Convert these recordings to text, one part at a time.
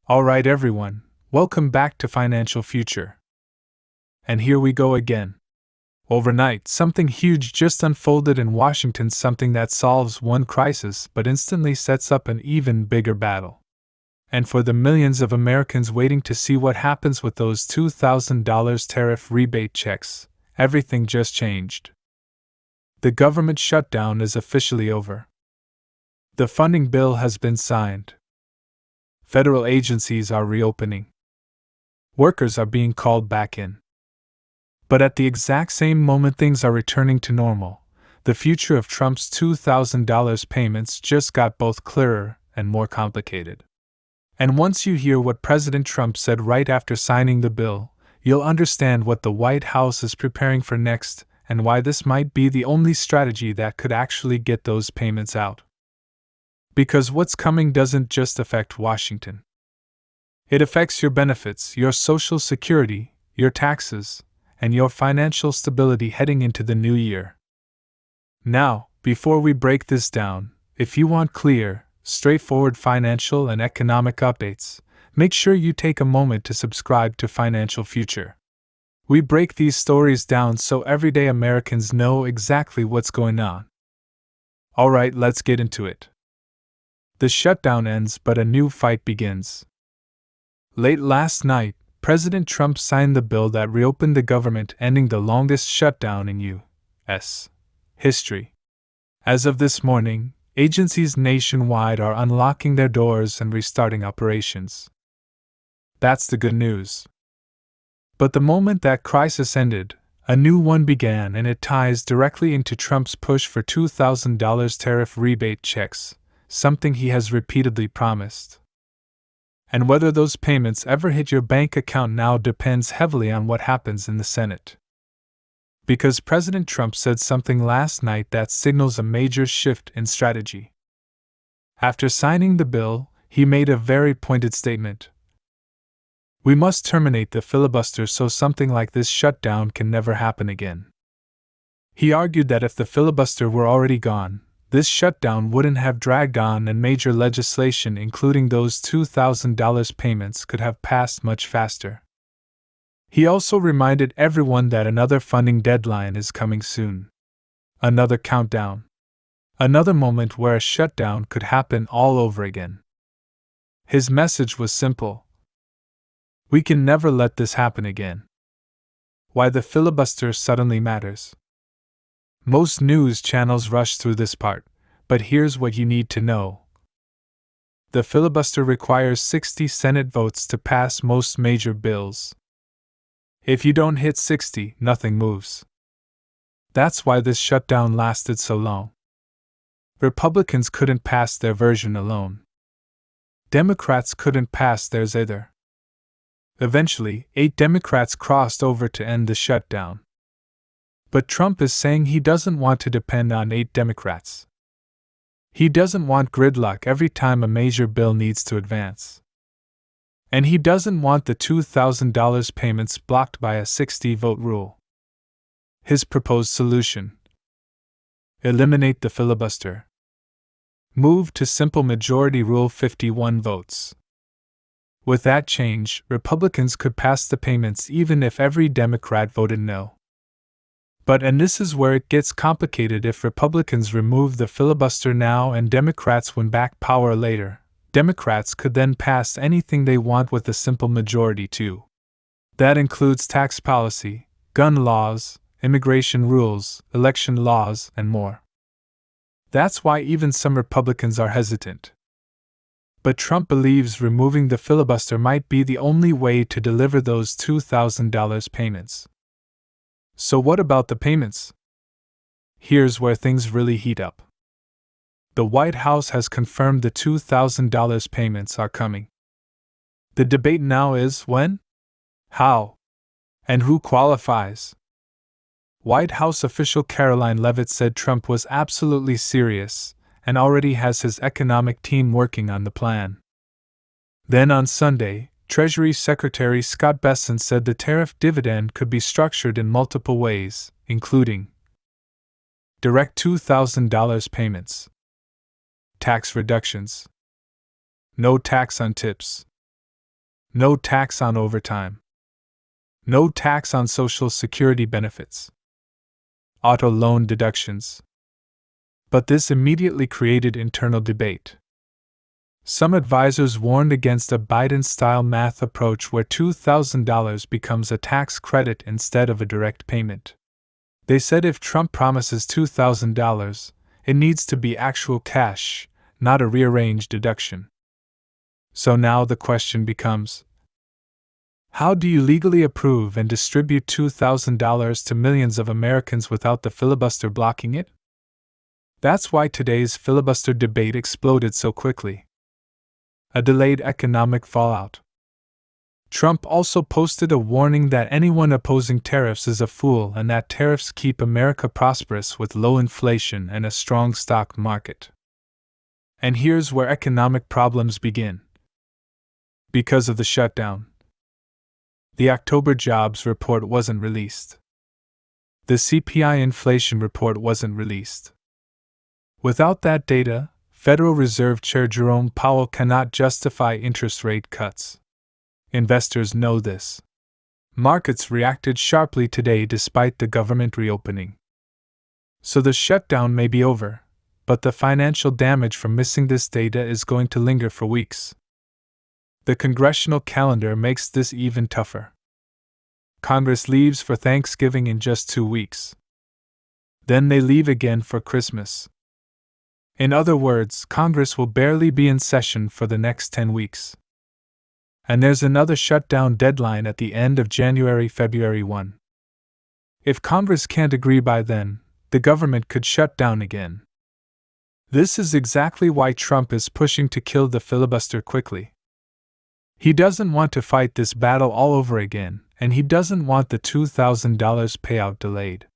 Alright, everyone, welcome back to Financial Future. And here we go again. Overnight, something huge just unfolded in Washington, something that solves one crisis but instantly sets up an even bigger battle. And for the millions of Americans waiting to see what happens with those $2,000 tariff rebate checks, everything just changed. The government shutdown is officially over. The funding bill has been signed. Federal agencies are reopening. Workers are being called back in. But at the exact same moment things are returning to normal, the future of Trump's $2,000 payments just got both clearer and more complicated. And once you hear what President Trump said right after signing the bill, you'll understand what the White House is preparing for next and why this might be the only strategy that could actually get those payments out. Because what's coming doesn't just affect Washington. It affects your benefits, your Social Security, your taxes, and your financial stability heading into the new year. Now, before we break this down, if you want clear, straightforward financial and economic updates, make sure you take a moment to subscribe to Financial Future. We break these stories down so everyday Americans know exactly what's going on. Alright, let's get into it. The shutdown ends, but a new fight begins. Late last night, President Trump signed the bill that reopened the government, ending the longest shutdown in U.S. history. As of this morning, agencies nationwide are unlocking their doors and restarting operations. That's the good news. But the moment that crisis ended, a new one began, and it ties directly into Trump's push for $2,000 tariff rebate checks, something he has repeatedly promised. And whether those payments ever hit your bank account now depends heavily on what happens in the Senate. Because President Trump said something last night that signals a major shift in strategy. After signing the bill, he made a very pointed statement. We must terminate the filibuster so something like this shutdown can never happen again. He argued that if the filibuster were already gone, this shutdown wouldn't have dragged on and major legislation, including those $2,000 payments, could have passed much faster. He also reminded everyone that another funding deadline is coming soon. Another countdown. Another moment where a shutdown could happen all over again. His message was simple. We can never let this happen again. Why the filibuster suddenly matters. Most news channels rush through this part, but here's what you need to know. The filibuster requires 60 Senate votes to pass most major bills. If you don't hit 60, nothing moves. That's why this shutdown lasted so long. Republicans couldn't pass their version alone. Democrats couldn't pass theirs either. Eventually, 8 Democrats crossed over to end the shutdown. But Trump is saying he doesn't want to depend on 8 Democrats. He doesn't want gridlock every time a major bill needs to advance. And he doesn't want the $2,000 payments blocked by a 60-vote rule. His proposed solution: eliminate the filibuster. Move to simple majority rule, 51 votes. With that change, Republicans could pass the payments even if every Democrat voted no. But, and this is where it gets complicated, if Republicans remove the filibuster now and Democrats win back power later, Democrats could then pass anything they want with a simple majority too. That includes tax policy, gun laws, immigration rules, election laws, and more. That's why even some Republicans are hesitant. But Trump believes removing the filibuster might be the only way to deliver those $2,000 payments. So what about the payments? Here's where things really heat up. The White House has confirmed the $2,000 payments are coming. The debate now is when, how, and who qualifies. White House official Caroline Leavitt said Trump was absolutely serious and already has his economic team working on the plan. Then on Sunday, Treasury Secretary Scott Bessent said the tariff dividend could be structured in multiple ways, including direct $2,000 payments, tax reductions, no tax on tips, No tax on overtime. No tax on Social Security benefits. Auto loan deductions. But this immediately created internal debate. Some advisors warned against a Biden-style math approach where $2,000 becomes a tax credit instead of a direct payment. They said if Trump promises $2,000, it needs to be actual cash, not a rearranged deduction. So now the question becomes, how do you legally approve and distribute $2,000 to millions of Americans without the filibuster blocking it? That's why today's filibuster debate exploded so quickly. A delayed economic fallout. Trump also posted a warning that anyone opposing tariffs is a fool and that tariffs keep America prosperous with low inflation and a strong stock market. And here's where economic problems begin. Because of the shutdown, the October jobs report wasn't released. The CPI inflation report wasn't released. Without that data, Federal Reserve Chair Jerome Powell cannot justify interest rate cuts. Investors know this. Markets reacted sharply today despite the government reopening. So the shutdown may be over, but the financial damage from missing this data is going to linger for weeks. The congressional calendar makes this even tougher. Congress leaves for Thanksgiving in just 2 weeks. Then they leave again for Christmas. In other words, Congress will barely be in session for the next 10 weeks. And there's another shutdown deadline at the end of January, February 1. If Congress can't agree by then, the government could shut down again. This is exactly why Trump is pushing to kill the filibuster quickly. He doesn't want to fight this battle all over again, and he doesn't want the $2,000 payout delayed.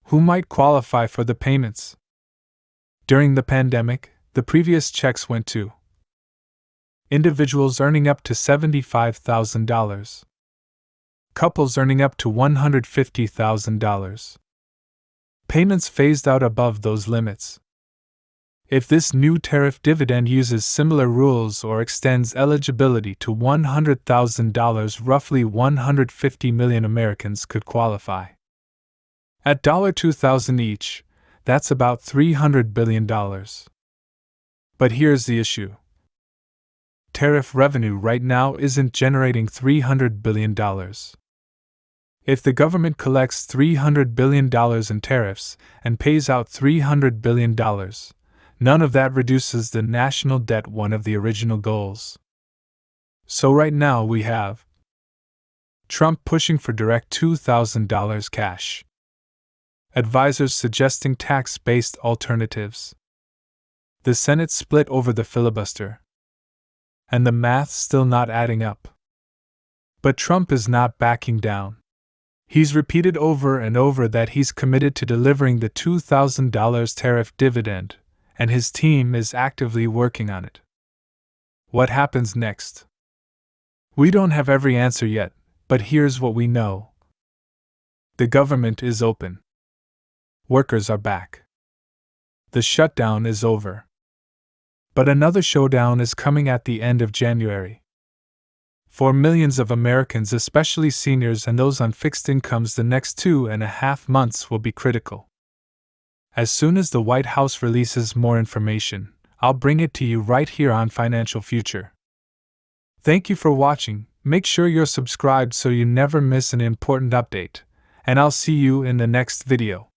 Who might qualify for the payments? During the pandemic, the previous checks went to individuals earning up to $75,000, couples earning up to $150,000. Payments phased out above those limits. If this new tariff dividend uses similar rules or extends eligibility to $100,000, roughly 150 million Americans could qualify. At $2,000 each, that's about $300 billion. But here's the issue. Tariff revenue right now isn't generating $300 billion. If the government collects $300 billion in tariffs and pays out $300 billion, none of that reduces the national debt, one of the original goals. So right now we have Trump pushing for direct $2,000 cash. Advisors suggesting tax-based alternatives. The Senate split over the filibuster. And the math still not adding up. But Trump is not backing down. He's repeated over and over that he's committed to delivering the $2,000 tariff dividend, and his team is actively working on it. What happens next? We don't have every answer yet, but here's what we know. The government is open. Workers are back. The shutdown is over. But another showdown is coming at the end of January. For millions of Americans, especially seniors and those on fixed incomes, the next 2.5 months will be critical. As soon as the White House releases more information, I'll bring it to you right here on Financial Future. Thank you for watching. Make sure you're subscribed so you never miss an important update, and I'll see you in the next video.